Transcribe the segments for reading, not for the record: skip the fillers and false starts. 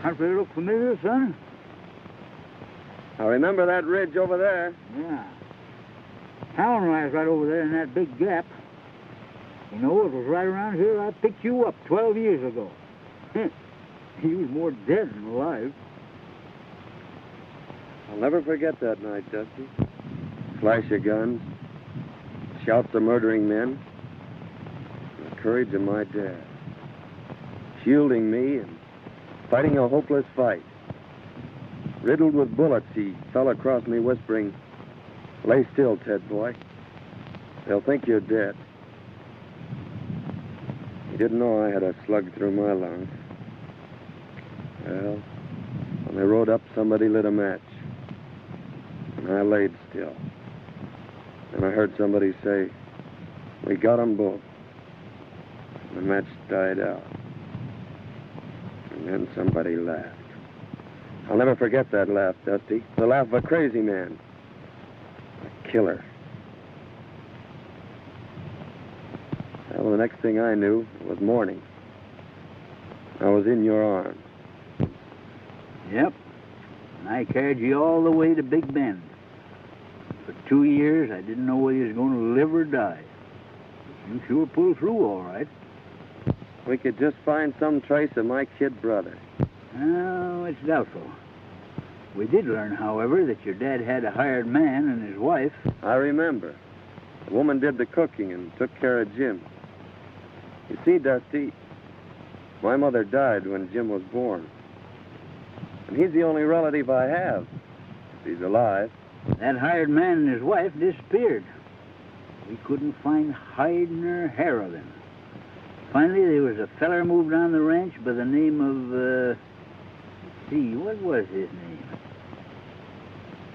country look familiar, son? I remember that ridge over there. Yeah. Town lies right over there in that big gap. You know, it was right around here I picked you up 12 years ago. You was more dead than alive. I'll never forget that night, Dusty. Flash of guns, shouts of murdering men, and the courage of my dad. Shielding me and fighting a hopeless fight. Riddled with bullets, he fell across me whispering, "Lay still, Ted boy. They'll think you're dead." He didn't know I had a slug through my lungs. Well, when they rode up, somebody lit a match. And I laid still. And I heard somebody say, "We got 'em both." The match died out. And then somebody laughed. I'll never forget that laugh, Dusty. The laugh of a crazy man. A killer. Well, the next thing I knew, it was morning. I was in your arms. Yep. And I carried you all the way to Big Bend. For 2 years, I didn't know whether you was going to live or die. You sure pulled through all right. We could just find some trace of my kid brother. Oh, it's doubtful. We did learn, however, that your dad had a hired man and his wife. I remember. The woman did the cooking and took care of Jim. You see, Dusty, my mother died when Jim was born. And he's the only relative I have, if he's alive. That hired man and his wife disappeared. We couldn't find hide nor hair of him. Finally, there was a feller moved on the ranch by the name of, let's see, what was his name?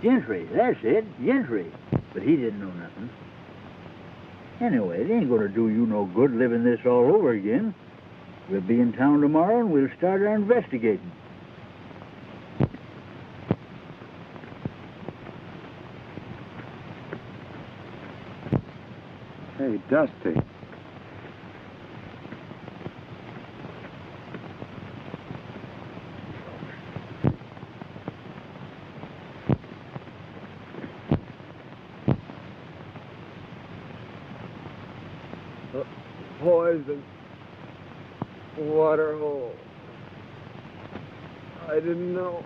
Gentry, that's it, Gentry. But he didn't know nothing. Anyway, it ain't gonna do you no good living this all over again. We'll be in town tomorrow and we'll start our investigating. Hey, Dusty. Poison. Water hole. I didn't know.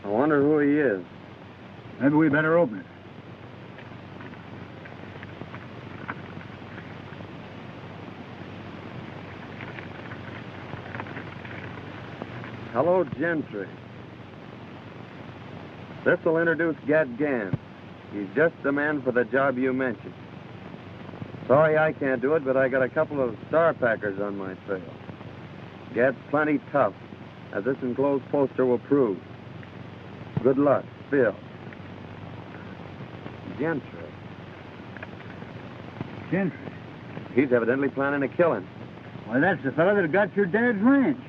I wonder who he is. Maybe we better open it. Hello, Gentry. This'll introduce Gad Ganns. He's just the man for the job you mentioned. Sorry I can't do it, but I got a couple of star packers on my trail. Gad's plenty tough, as this enclosed poster will prove. Good luck, Phil. Gentry. Gentry? He's evidently planning a killing. Why, that's the fellow that got your dad's ranch.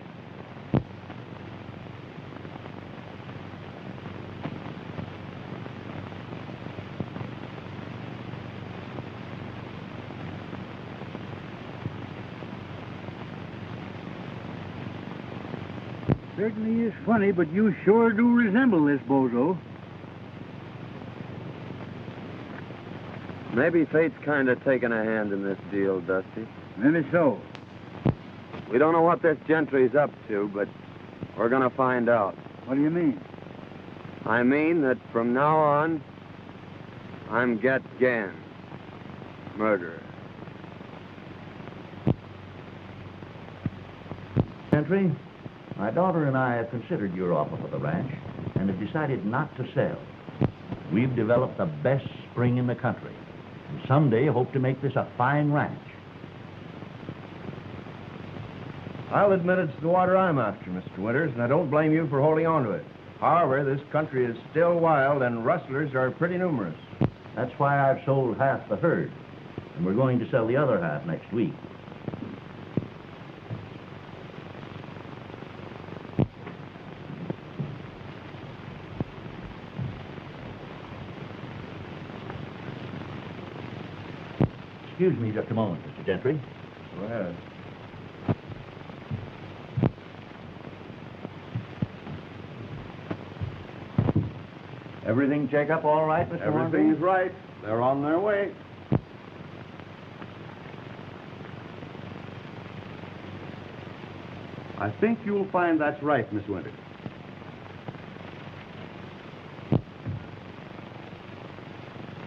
Certainly is funny, but you sure do resemble this bozo. Maybe fate's kind of taking a hand in this deal, Dusty. Maybe so. We don't know what this Gentry's up to, but we're going to find out. What do you mean? I mean that from now on, I'm Get Ganns, murderer. Gentry, my daughter and I have considered your offer for the ranch and have decided not to sell. We've developed the best spring in the country, and someday hope to make this a fine ranch. I'll admit it's the water I'm after, Mr. Winters, and I don't blame you for holding on to it. However, this country is still wild, and rustlers are pretty numerous. That's why I've sold half the herd, and we're going to sell the other half next week. Excuse me just a moment, Mr. Gentry. Go ahead. Everything check up all right, Mr. Everything's Hornby? right. They're on their way. I think you'll find that's right, Miss Winters.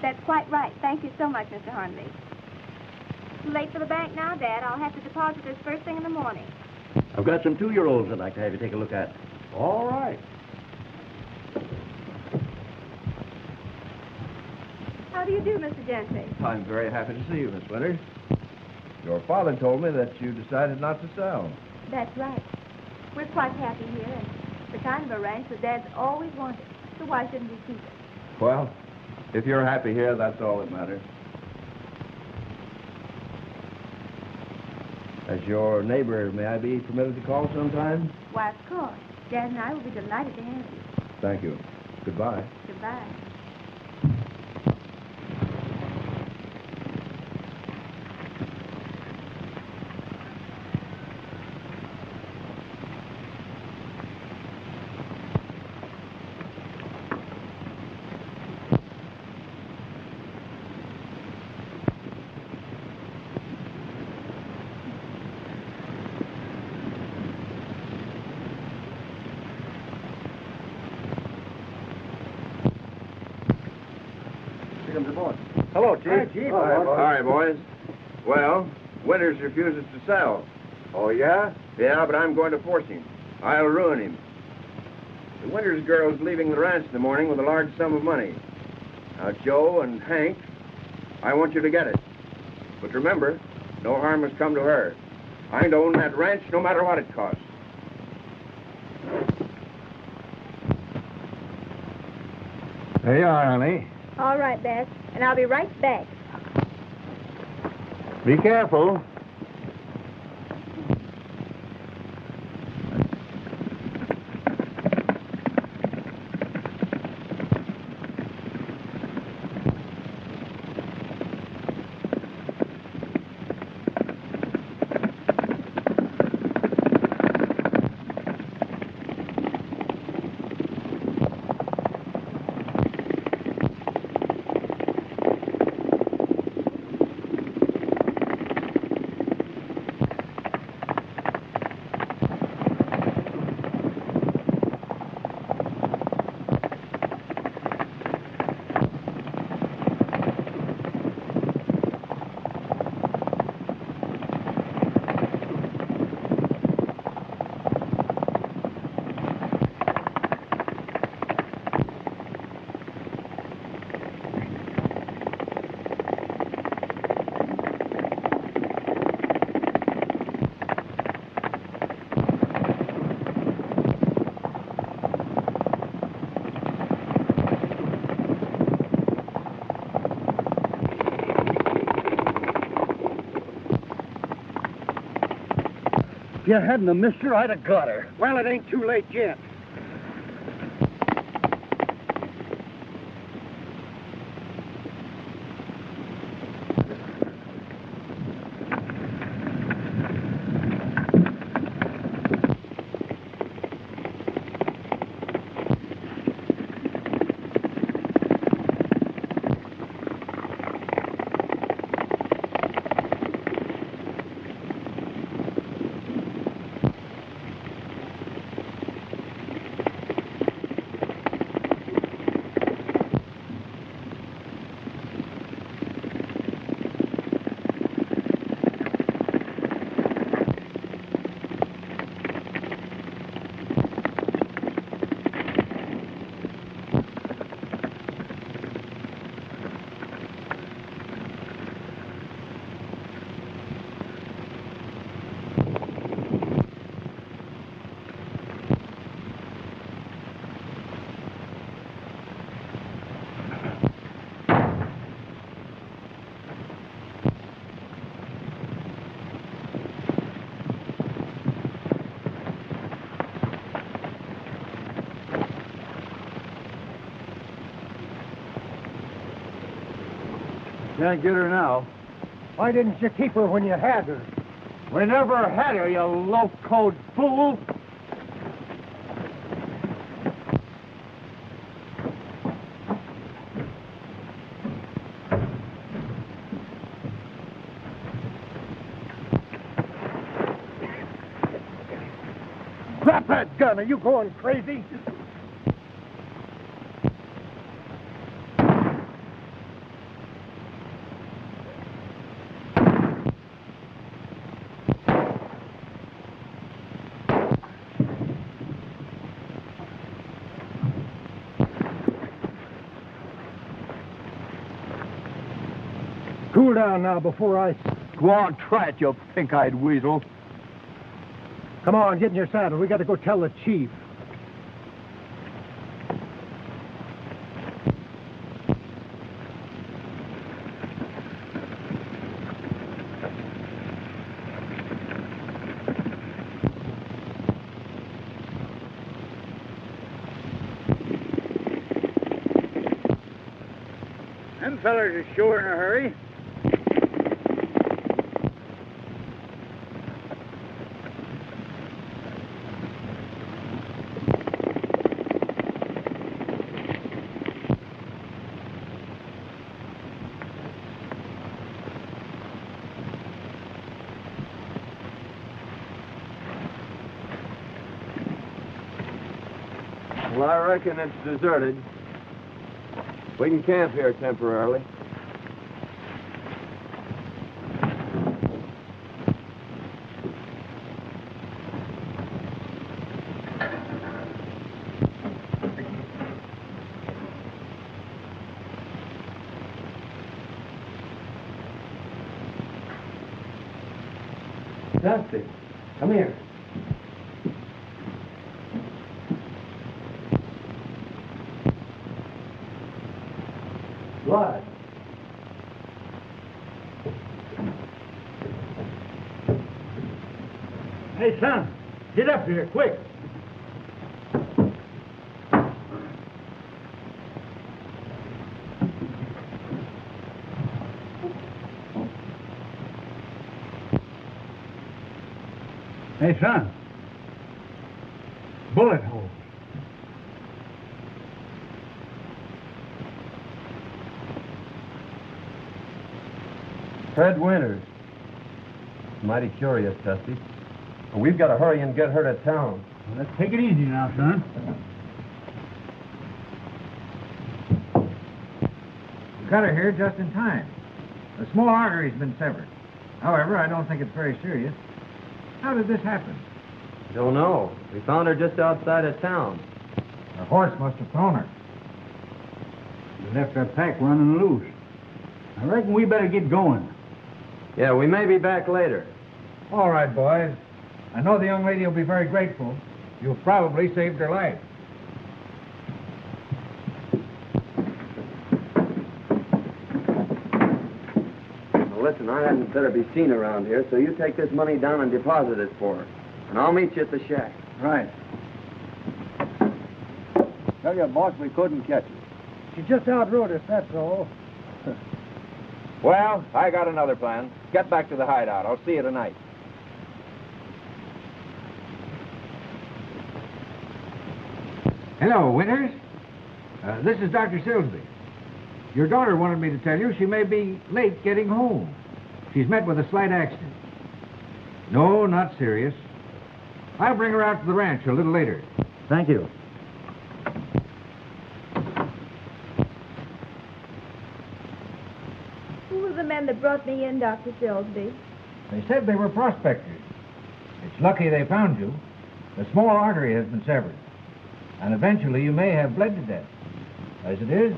That's quite right. Thank you so much, Mr. Hornby. Too late for the bank now, Dad. I'll have to deposit this first thing in the morning. I've got some 2-year-olds I'd like to have you take a look at. All right. How do you do, Mr. Gentry? I'm very happy to see you, Miss Winters. Your father told me that you decided not to sell. That's right. We're quite happy here, and it's the kind of a ranch that Dad's always wanted. So why shouldn't we keep it? Well, if you're happy here, that's all that matters. As your neighbor, may I be permitted to call sometime? Why, of course. Dad and I will be delighted to have you. Thank you. Goodbye. Goodbye. Hello, Chief. Chief. All right, boys. Well, Winters refuses to sell. Oh, yeah? Yeah, but I'm going to force him. I'll ruin him. The Winters girl's leaving the ranch in the morning with a large sum of money. Now, Joe and Hank, I want you to get it. But remember, no harm has come to her. I'm to own that ranch no matter what it costs. There you are, honey. All right, Dad. And I'll be right back. Be careful. If you hadn't have missed her, I'd have got her. Well, it ain't too late yet. Can't get her now. Why didn't you keep her when you had her? We never had her, you low-code fool. Drop that gun. Are you going crazy? Cool down now before I... Go on, try it, you pink-eyed weasel. Come on, get in your saddle. We got to go tell the chief. Them fellers are sure in a hurry. Well, I reckon it's deserted. We can camp here temporarily. Dusty, come here. Blood. Hey, son, get up here, quick. Hey, son. Bullet hole. Fred Winters. Mighty curious, Dusty. But we've got to hurry and get her to town. Well, let's take it easy now, son. We got her here just in time. A small artery's been severed. However, I don't think it's very serious. How did this happen? Don't know. We found her just outside of town. Her horse must have thrown her. We left our pack running loose. I reckon we better get going. Yeah, we may be back later. All right, boys. I know the young lady will be very grateful. You've probably saved her life. Well, listen, I hadn't better be seen around here, so you take this money down and deposit it for her. And I'll meet you at the shack. Right. Tell you, boss, we couldn't catch her. She just outrode us, that's all. Well, I got another plan. Get back to the hideout. I'll see you tonight. Hello, Winters. This is Dr. Silsby. Your daughter wanted me to tell you she may be late getting home. She's met with a slight accident. No, not serious. I'll bring her out to the ranch a little later. Thank you. Who were the men that brought me in, Dr. Silsby? They said they were prospectors. It's lucky they found you. The small artery has been severed. And eventually you may have bled to death. As it is,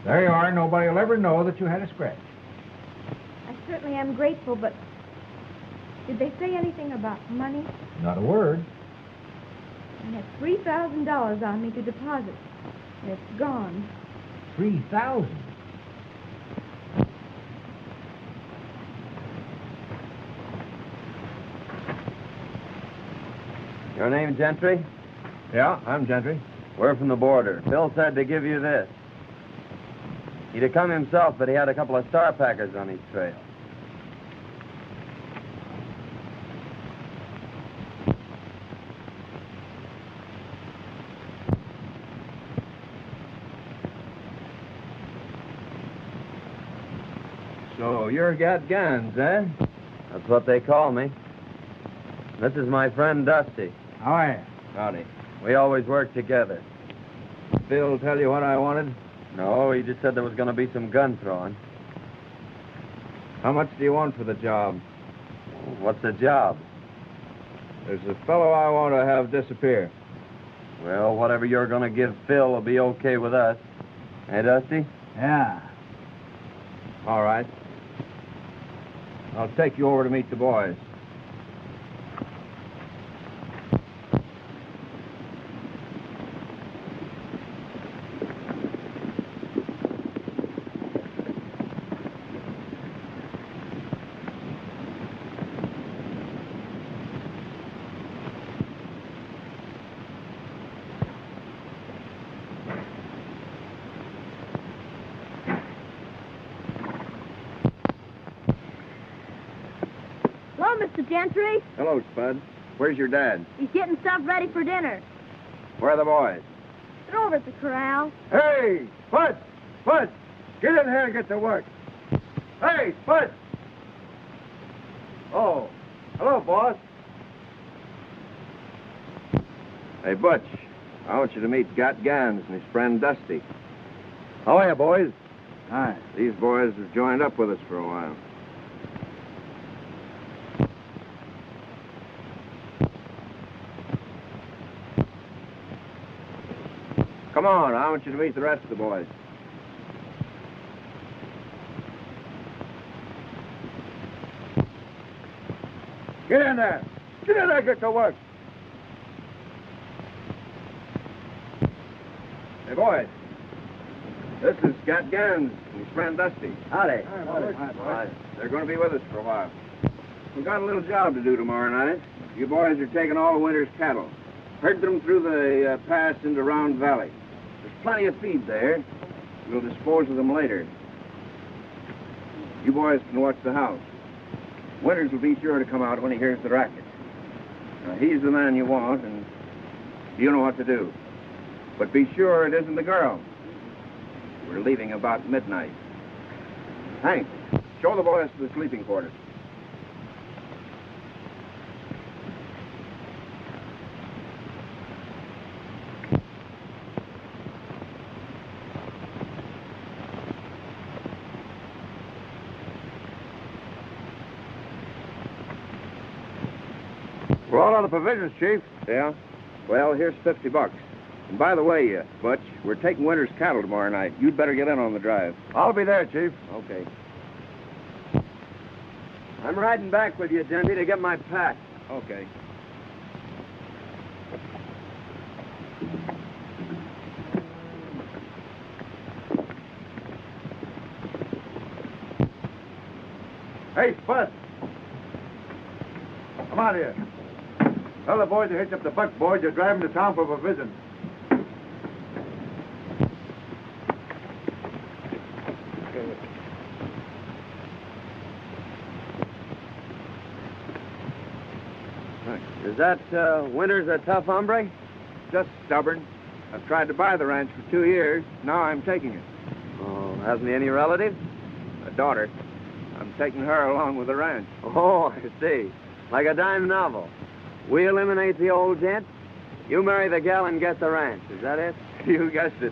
there you are. Nobody will ever know that you had a scratch. I certainly am grateful, but did they say anything about money? Not a word. I had $3,000 on me to deposit. And it's gone. 3,000. Your name, Gentry? Yeah, I'm Gentry. We're from the border. Bill said to give you this. He'd have come himself, but he had a couple of star packers on his trail. So you're Ganns, eh? That's what they call me. This is my friend Dusty. How are you? Howdy. We always work together. Phil tell you what I wanted? No, he just said there was going to be some gun throwing. How much do you want for the job? What's the job? There's a fellow I want to have disappear. Well, whatever you're going to give Phil will be okay with us. Hey, Dusty? Yeah. All right. I'll take you over to meet the boys. Mr. Gentry. Hello, Spud. Where's your dad? He's getting stuff ready for dinner. Where are the boys? They're over at the corral. Hey, Spud! Spud! Get in here and get to work. Hey, Spud! Oh, hello, boss. Hey, Butch, I want you to meet Ganns and his friend Dusty. How are you, boys? Hi. These boys have joined up with us for a while. Come on, I want you to meet the rest of the boys. Get in there. Get in there, get to work. Hey, boys. This is Ganns and his friend Dusty. Howdy. Hi. They're going to be with us for a while. We've got a little job to do tomorrow night. You boys are taking all the winter's cattle. Herd them through the pass into Round Valley. There's plenty of feed there. We'll dispose of them later. You boys can watch the house. Winters will be sure to come out when he hears the racket. Now, he's the man you want, and you know what to do. But be sure it isn't the girl. We're leaving about midnight. Hank, show the boys to the sleeping quarters. We're all out of provisions, Chief. Yeah? Well, here's $50. And by the way, Butch, we're taking Winter's cattle tomorrow night. You'd better get in on the drive. I'll be there, Chief. Okay. I'm riding back with you, Gentry, to get my pack. Okay. Hey, Spud. Come on here. Tell the boys to hitch up the buckboard. You're driving to town for provisions. Is that Winters a tough hombre? Just stubborn. I've tried to buy the ranch for 2 years. Now I'm taking it. Oh, hasn't he any relatives? A daughter. I'm taking her along with the ranch. Oh, I see. Like a dime novel. We eliminate the old gent. You marry the gal and get the ranch. Is that it? You guessed it.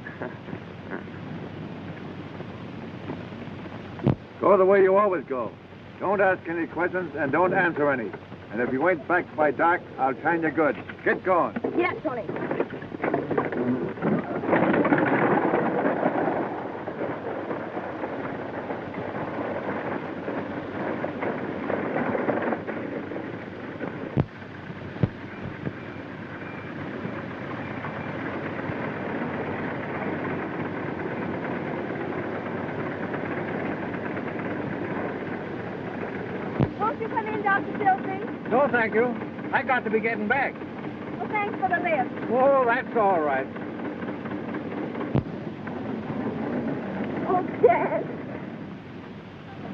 Go the way you always go. Don't ask any questions and don't answer any. And if you ain't back by dark, I'll time you good. Get going. Yeah, Tony. Won't you come in, Dr. Silsby? No, thank you. I got to be getting back. Well, thanks for the lift. Oh, that's all right. Oh, Dad,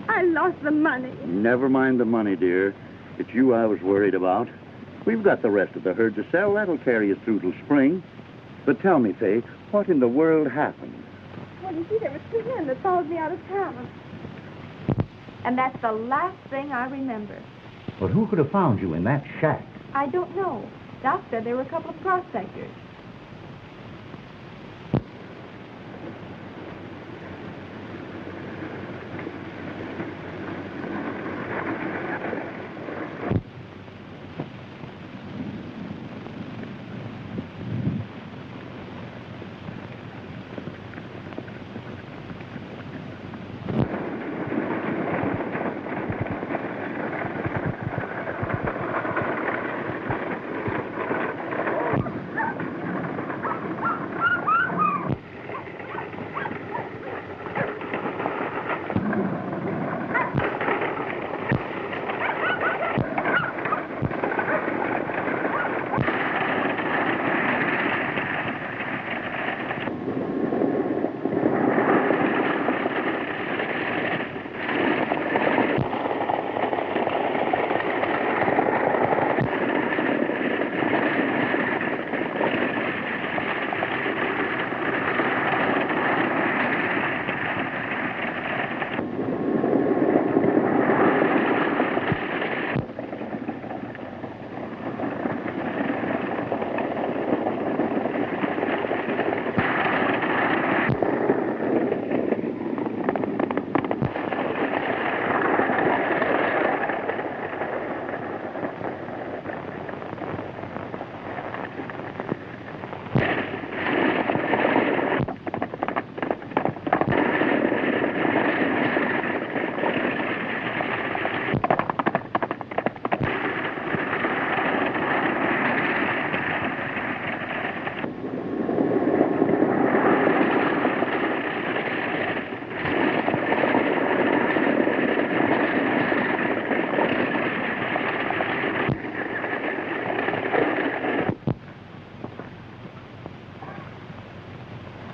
I lost the money. Never mind the money, dear. It's you I was worried about. We've got the rest of the herd to sell. That'll carry us through till spring. But tell me, Faye, what in the world happened? Well, you see, there were two men that followed me out of town. And that's the last thing I remember. But who could have found you in that shack? I don't know. Doc said there were a couple of prospectors.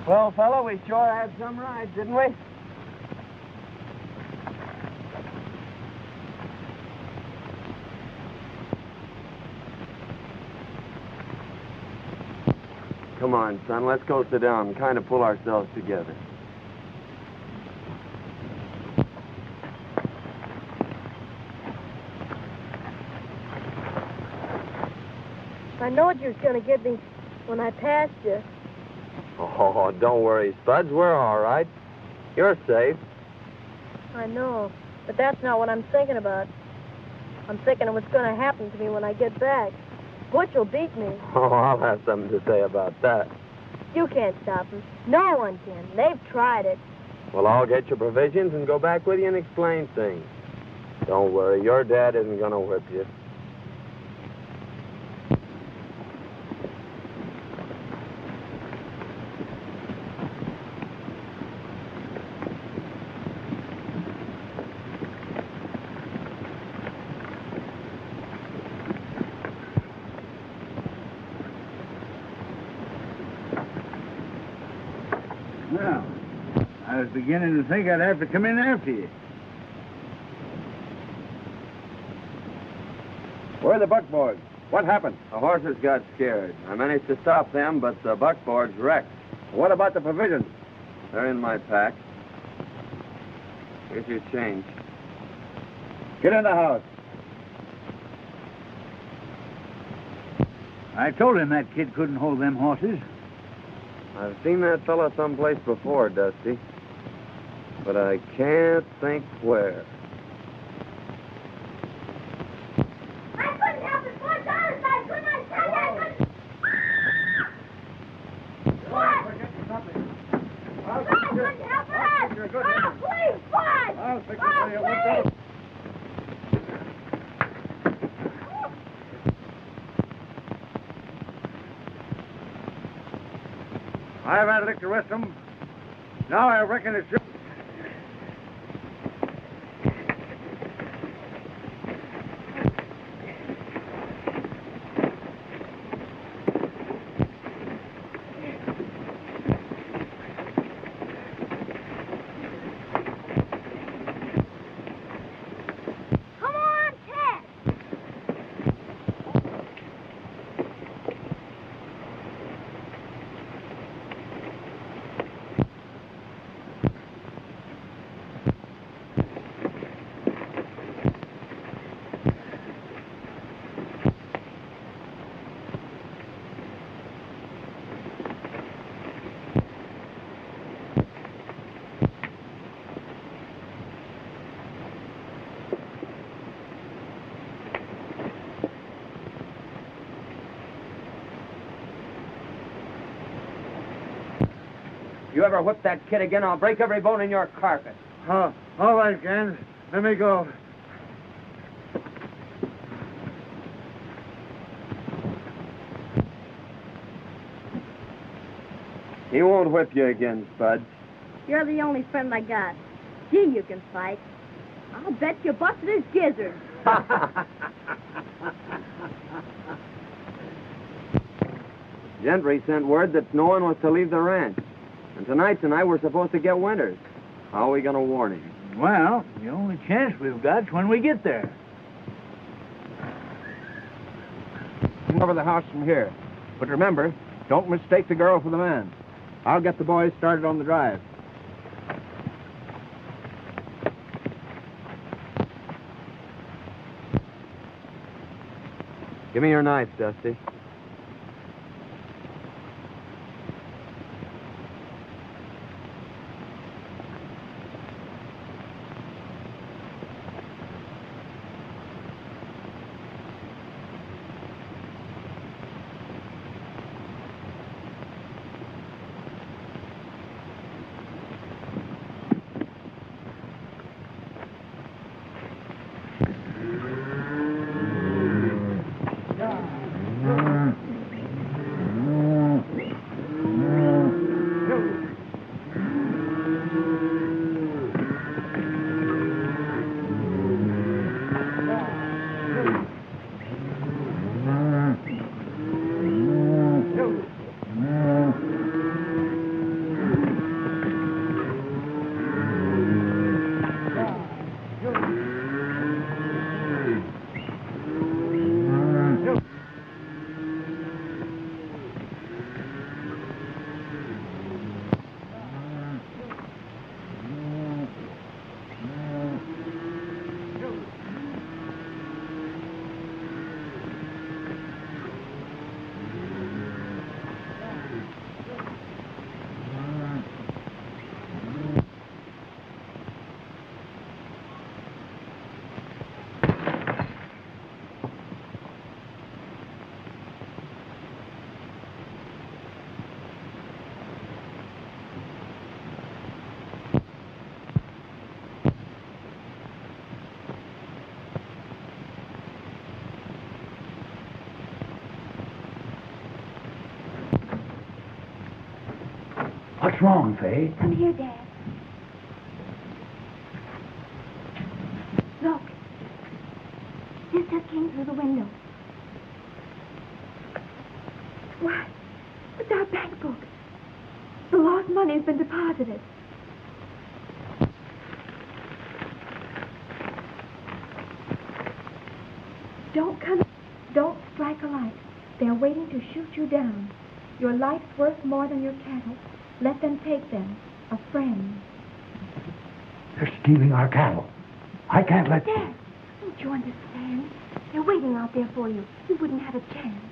Well, fella, we sure had some rides, didn't we? Come on, son, let's go sit down and kind of pull ourselves together. I knowed you was going to get me when I passed you. Oh, don't worry, Spuds. We're all right. You're safe. I know, but that's not what I'm thinking about. I'm thinking of what's going to happen to me when I get back. Butch will beat me. Oh, I'll have something to say about that. You can't stop him. No one can. They've tried it. Well, I'll get your provisions and go back with you and explain things. Don't worry, your dad isn't going to whip you. Well, I was beginning to think I'd have to come in after you. Where are the buckboards? What happened? The horses got scared. I managed to stop them, but the buckboard's wrecked. What about the provisions? They're in my pack. Here's your change. Get in the house. I told him that kid couldn't hold them horses. I've seen that fella someplace before, Dusty. But I can't think where. I couldn't help it. $4. I couldn't. I tell you, I couldn't. What? I couldn't help it. Oh, please, what? I'll fix it Oh, for you. please. I've had a lick to rest them. Now I reckon it's your... You ever whip that kid again, I'll break every bone in your carcass. All right, Ganns. Let me go. He won't whip you again, Spud. You're the only friend I got. Gee, you can fight. I'll bet you busted his gizzard. Gentry sent word that no one was to leave the ranch. And tonight we're supposed to get Winters. How are we going to warn him? Well, the only chance we've got's when we get there. Come over the house from here. But remember, don't mistake the girl for the man. I'll get the boys started on the drive. Give me your knife, Dusty. What's wrong, Faye? Come here, Dad. Look. This just came through the window. Why, it's our bank book. The lost money's been deposited. Don't come. Don't strike a light. They're waiting to shoot you down. Your life's worth more than your cattle. Let them take them. A friend. They're stealing our cattle. I can't let... Dad, don't you understand? They're waiting out there for you. You wouldn't have a chance.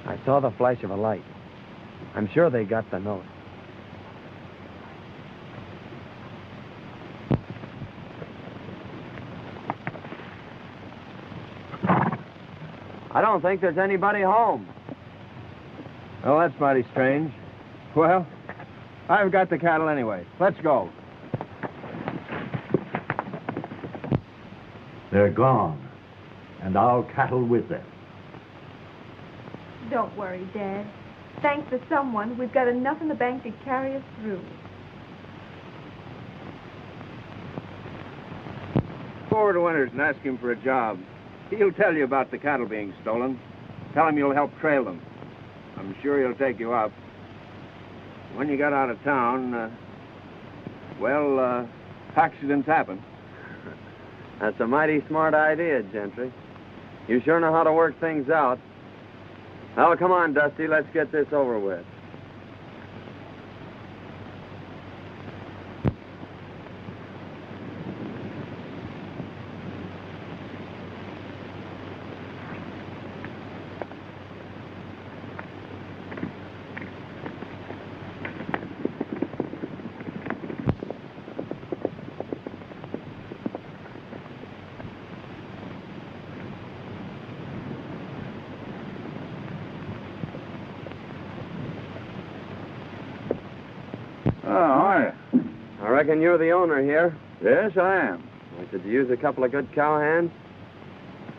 I saw the flash of a light. I'm sure they got the note. I don't think there's anybody home. Well, that's mighty strange. Well, I've got the cattle anyway. Let's go. They're gone, and our cattle with them. Don't worry, Dad. Thanks to someone, we've got enough in the bank to carry us through. Go over to Winters and ask him for a job. He'll tell you about the cattle being stolen. Tell him you'll help trail them. I'm sure he'll take you up. When you get out of town, accidents happen. That's a mighty smart idea, Gentry. You sure know how to work things out. Well, come on, Dusty. Let's get this over with. I reckon you're the owner here. Yes, I am. Well, could you use a couple of good cowhands?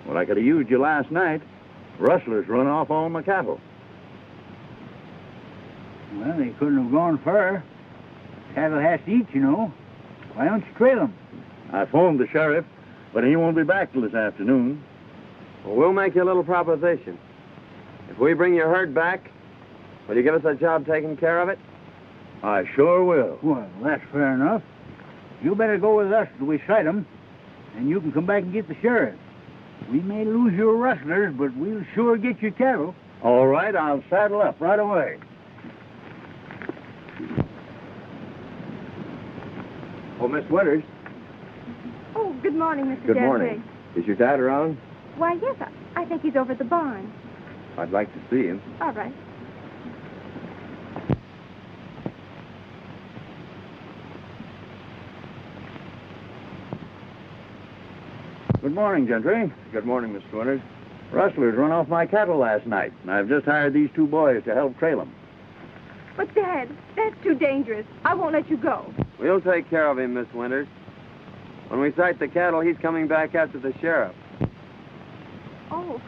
Well, I could have used you last night. Rustlers run off all my cattle. Well, they couldn't have gone far. Cattle has to eat, you know. Why don't you trail them? I phoned the sheriff, but he won't be back till this afternoon. Well, we'll make you a little proposition. If we bring your herd back, will you give us a job taking care of it? I sure will. Well, that's fair enough. You better go with us till we sight 'em, and you can come back and get the sheriff. We may lose your rustlers, but we'll sure get your cattle. All right, I'll saddle up right away. Oh, Miss Winters. Oh, good morning, Mr. Good Gentry. morning. Is your dad around? Why, yes, I think he's over at the barn. I'd like to see him. All right. Good morning, Gentry. Good morning, Mr. Winters. Rustlers run off my cattle last night, and I've just hired these two boys to help trail them. But, Dad, that's too dangerous. I won't let you go. We'll take care of him, Miss Winters. When we sight the cattle, he's coming back after the sheriff. Oh,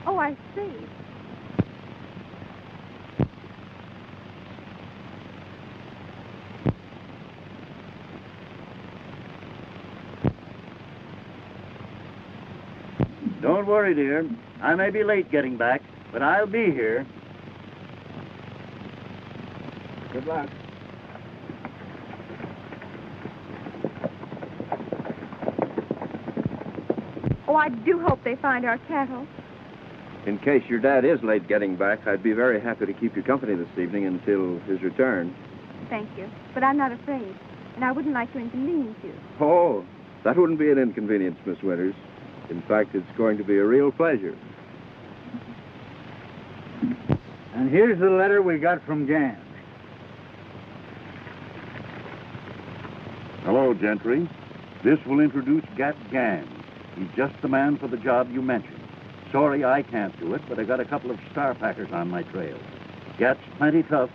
I see. Don't worry, dear. I may be late getting back, but I'll be here. Good luck. Oh, I do hope they find our cattle. In case your dad is late getting back, I'd be very happy to keep you company this evening until his return. Thank you. But I'm not afraid, and I wouldn't like to inconvenience you. Oh, that wouldn't be an inconvenience, Miss Winters. In fact, it's going to be a real pleasure. And here's the letter we got from Ganns. Hello, Gentry. This will introduce Ganns. He's just the man for the job you mentioned. Sorry I can't do it, but I got a couple of star packers on my trail. Gat's plenty tough,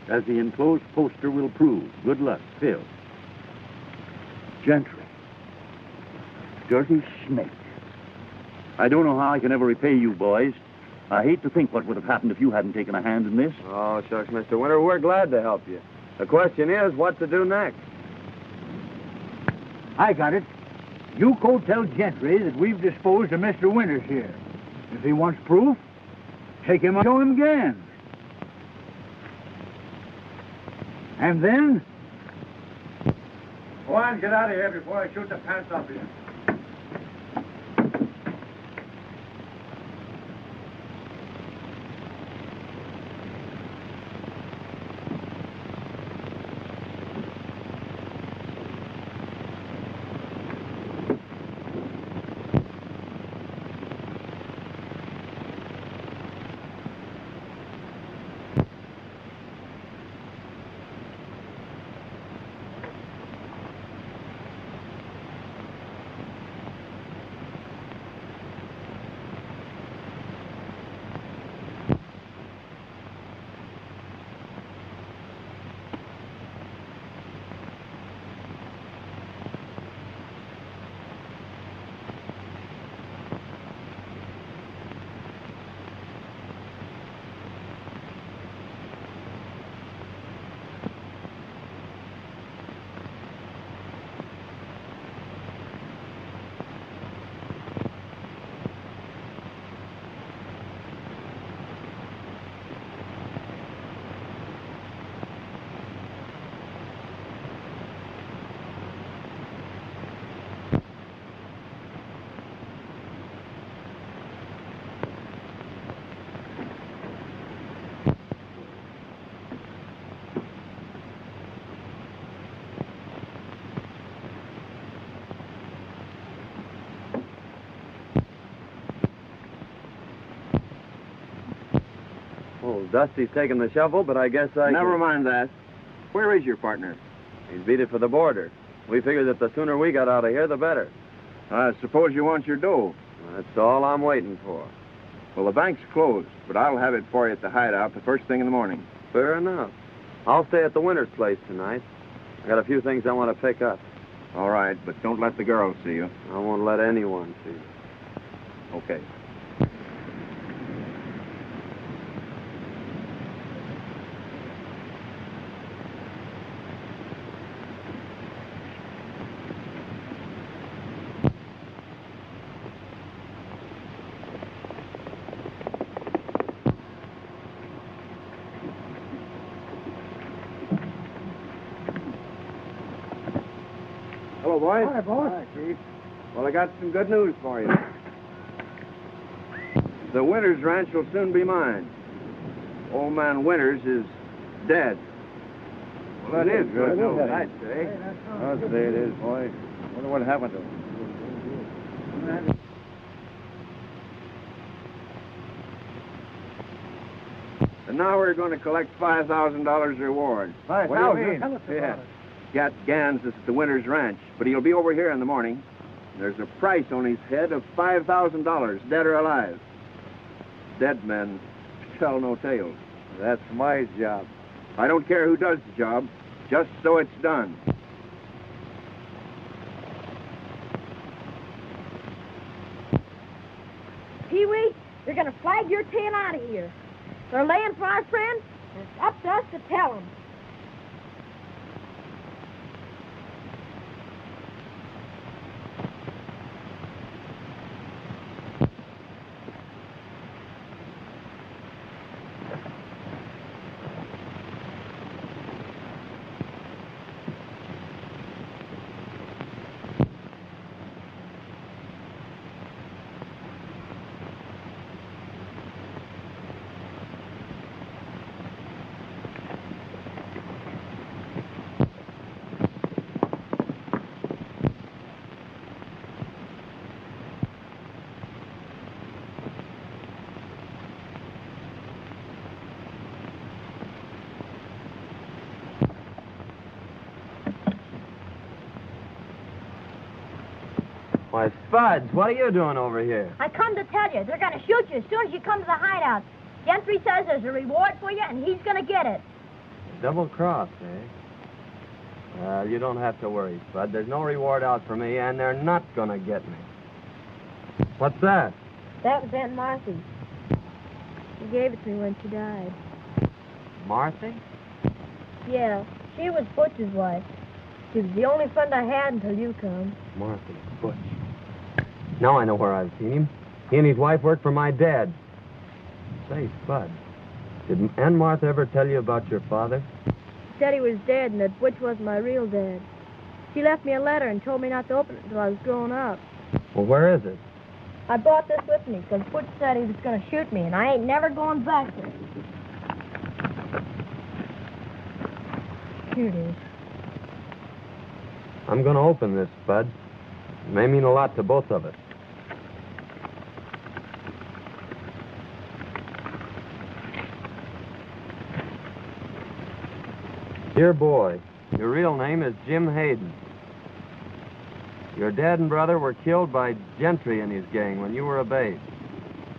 as the enclosed poster will prove. Good luck, Phil. Gentry. Dirty snake. I don't know how I can ever repay you, boys. I hate to think what would have happened if you hadn't taken a hand in this. Oh, shucks, Mr. Winter, we're glad to help you. The question is, what to do next? I got it. You go tell Gentry that we've disposed of Mr. Winters here. If he wants proof, take him and show him Ganns. And then... Go on, get out of here before I shoot the pants off you. Well, Dusty's taking the shovel, but I guess Never mind that. Where is your partner? He's beat it for the border. We figured that the sooner we got out of here, the better. I suppose you want your dough. That's all I'm waiting for. Well, the bank's closed, but I'll have it for you at the hideout the first thing in the morning. Fair enough. I'll stay at the Winter's place tonight. I got a few things I want to pick up. All right, but don't let the girls see you. I won't let anyone see you. Okay. Hello, boys. Hi, boss. Hi, Chief. Well, I got some good news for you. The Winters ranch will soon be mine. Old man Winters is dead. Well, that is good news, I'd say. I'll say it is, boy. Wonder what happened to him. And now we're going to collect $5,000 reward. What do you mean? Tell us Yeah. about it. Gat Ganns is at the Winters Ranch, but he'll be over here in the morning. There's a price on his head of $5,000, dead or alive. Dead men tell no tales. That's my job. I don't care who does the job, just so it's done. Pee-wee, you're going to flag your tail out of here. They're laying for our friend, and it's up to us to tell them. Why, Spuds, what are you doing over here? I come to tell you, they're going to shoot you as soon as you come to the hideout. Gentry says there's a reward for you, and he's going to get it. Double cross, eh? Well, you don't have to worry, Spud. There's no reward out for me, and they're not going to get me. What's that? That was Aunt Marthy. She gave it to me when she died. Marthy? Yeah, she was Butch's wife. She was the only friend I had until you come. Marthy, Butch. Now I know where I've seen him. He and his wife worked for my dad. Say, Spud, did Aunt Martha ever tell you about your father? She said he was dead and that Butch wasn't my real dad. She left me a letter and told me not to open it until I was grown up. Well, where is it? I brought this with me because Butch said he was going to shoot me, and I ain't never going back there. Here it is. I'm going to open this, Spud. It may mean a lot to both of us. Dear boy, your real name is Jim Hayden. Your dad and brother were killed by Gentry and his gang when you were a babe.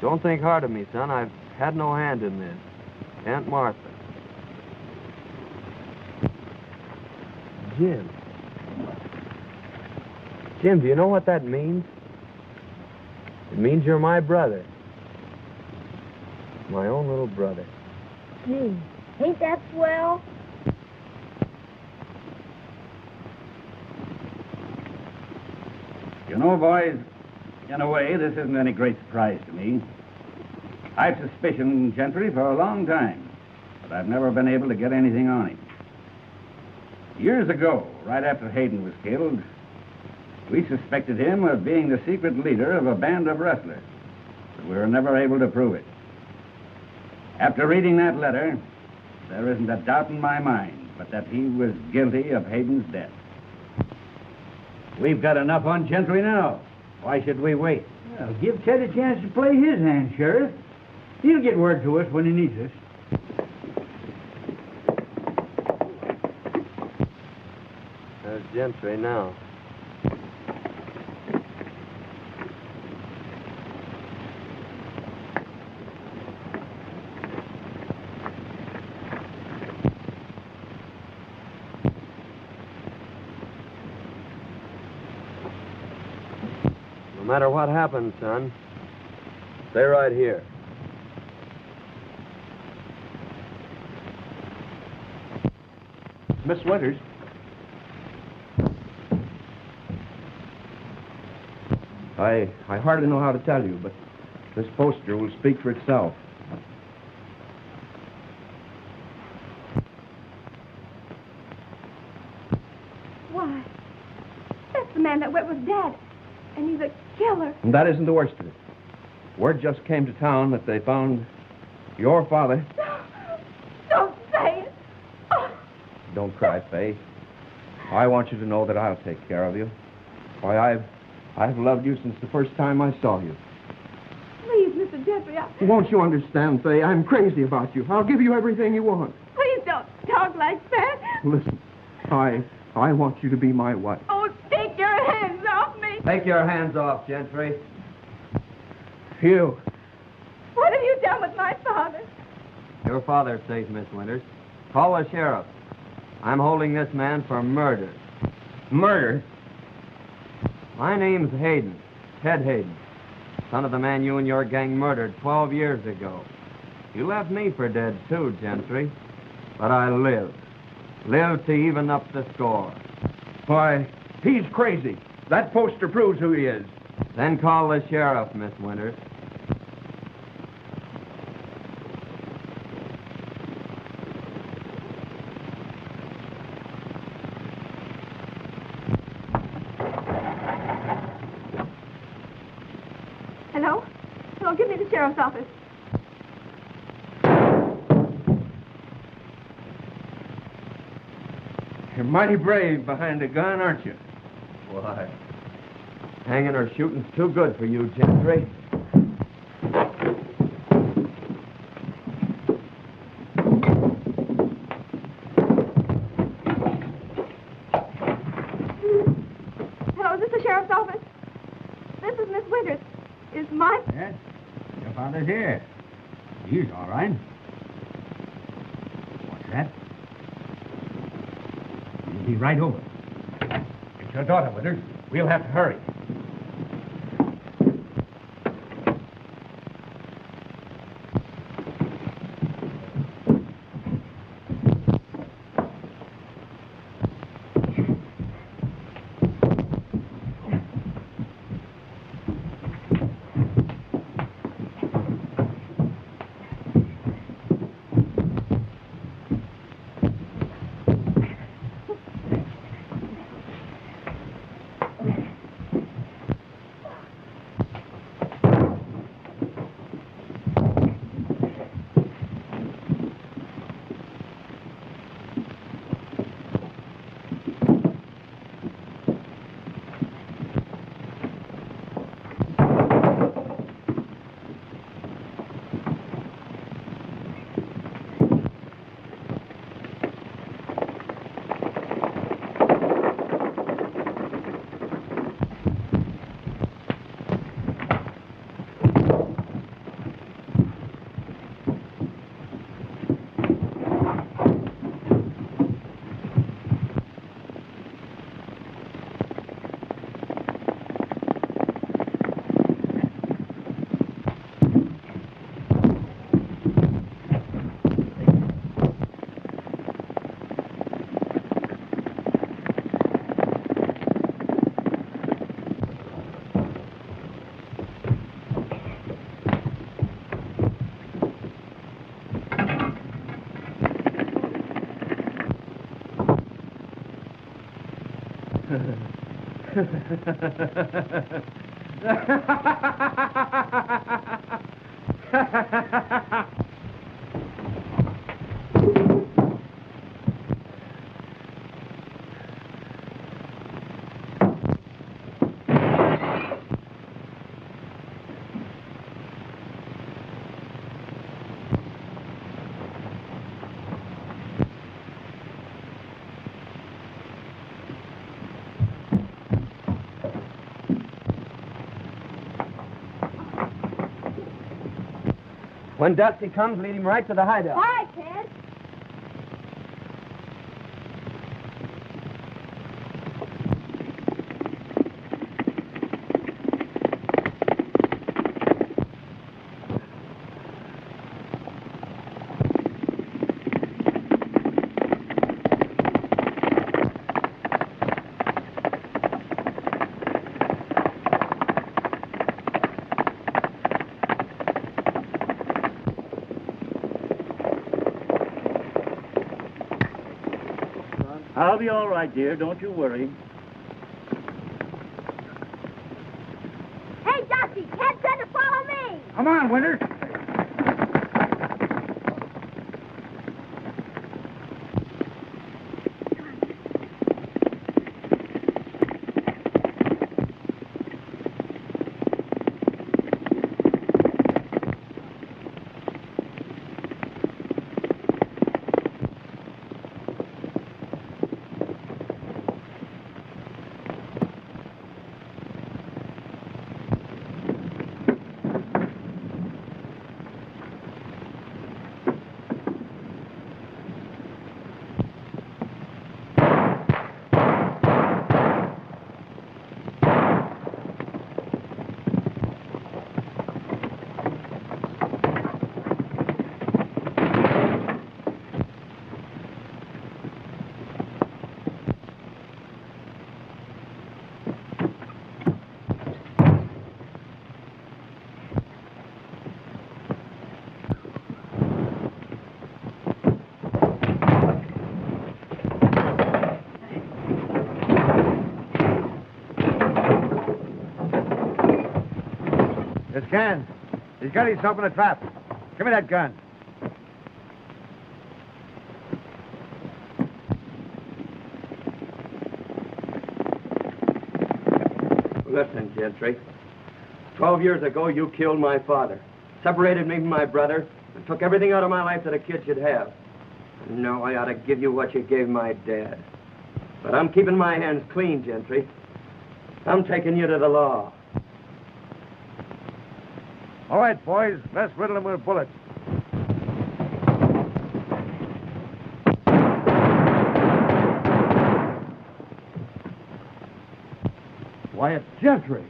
Don't think hard of me, son. I've had no hand in this. Aunt Martha. Jim. Jim, do you know what that means? It means you're my brother. My own little brother. Gee, ain't that swell? You know, boys, in a way, this isn't any great surprise to me. I've suspicioned Gentry for a long time, but I've never been able to get anything on him. Years ago, right after Hayden was killed, we suspected him of being the secret leader of a band of wrestlers, but we were never able to prove it. After reading that letter, there isn't a doubt in my mind but that he was guilty of Hayden's death. We've got enough on Gentry now. Why should we wait? Well, give Ted a chance to play his hand, Sheriff. He'll get word to us when he needs us. There's Gentry now. No matter what happens, son, stay right here. Miss Winters. I hardly know how to tell you, but this poster will speak for itself. Why? That's the man that went with Dad. And he's a killer. And that isn't the worst of it. Word just came to town that they found your father. Don't say it. Oh. Don't cry, Faye. I want you to know that I'll take care of you. Why, I've loved you since the first time I saw you. Please, Mr. Gentry, Won't you understand, Faye? I'm crazy about you. I'll give you everything you want. please don't talk like that. Listen, I want you to be my wife. Oh, take your hands off me. Take your hands off, Gentry. You. What have you done with my father? Your father's safe, Miss Winters. Call the sheriff. I'm holding this man for murder. Murder? My name's Hayden, Ted Hayden, son of the man you and your gang murdered 12 years ago. You left me for dead, too, Gentry. But I live. Live to even up the score. Why, he's crazy. That poster proves who he is. Then call the sheriff, Miss Winters. Hello? Hello, give me the sheriff's office. You're mighty brave behind a gun, aren't you? Why, hanging or shooting's too good for you, Gentry. Hello, is this the sheriff's office? This is Miss Winters. Is my... Yes, your father's here. He's all right. What's that? He'll be right over. It's your daughter, Winters. We'll have to hurry. When Dusty comes, lead him right to the hideout. All right, Ted. I'll be all right, dear. Don't you worry. Hey, Dusty, Ted said to follow me. Come on, Winter. It's Ganns. He's got himself in a trap. Give me that gun. Listen, Gentry. 12 years ago, you killed my father, separated me from my brother, and took everything out of my life that a kid should have. And now I ought to give you what you gave my dad. But I'm keeping my hands clean, Gentry. I'm taking you to the law. All right, boys, let's riddle him with bullets. Why, it's Gentry.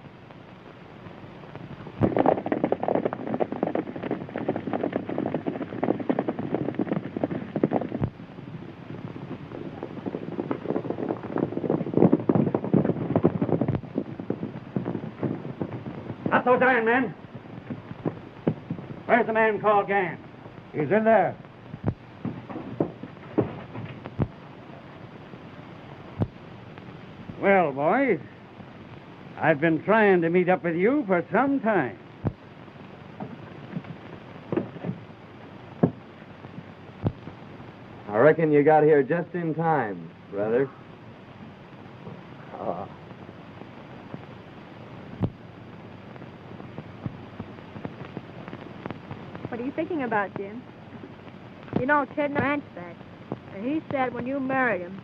Not those iron men. Where's the man called Ganns? He's in there. Well, boys, I've been trying to meet up with you for some time. I reckon you got here just in time, brother. What are you thinking about, Jim? You know, Ted ranch that. And he said when you married him,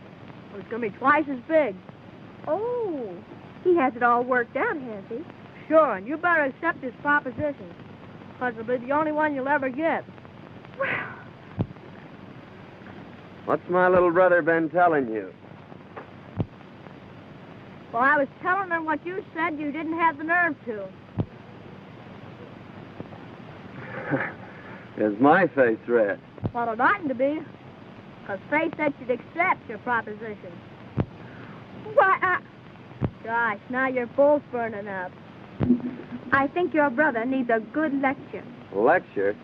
it was going to be twice as big. Oh, he has it all worked out, has he? Sure, and you better accept his proposition. Because it'll be the only one you'll ever get. Well, What's my little brother been telling you? Well, I was telling him what you said you didn't have the nerve to. Is my face red? Well, it oughtn't to be. Because Faye said she'd accept your proposition. why, Gosh, now you're both burning up. I think your brother needs a good lecture. Lecture?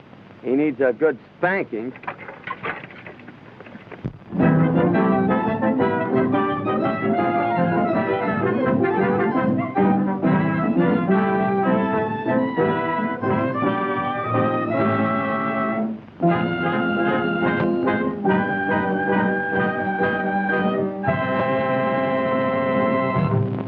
He needs a good spanking.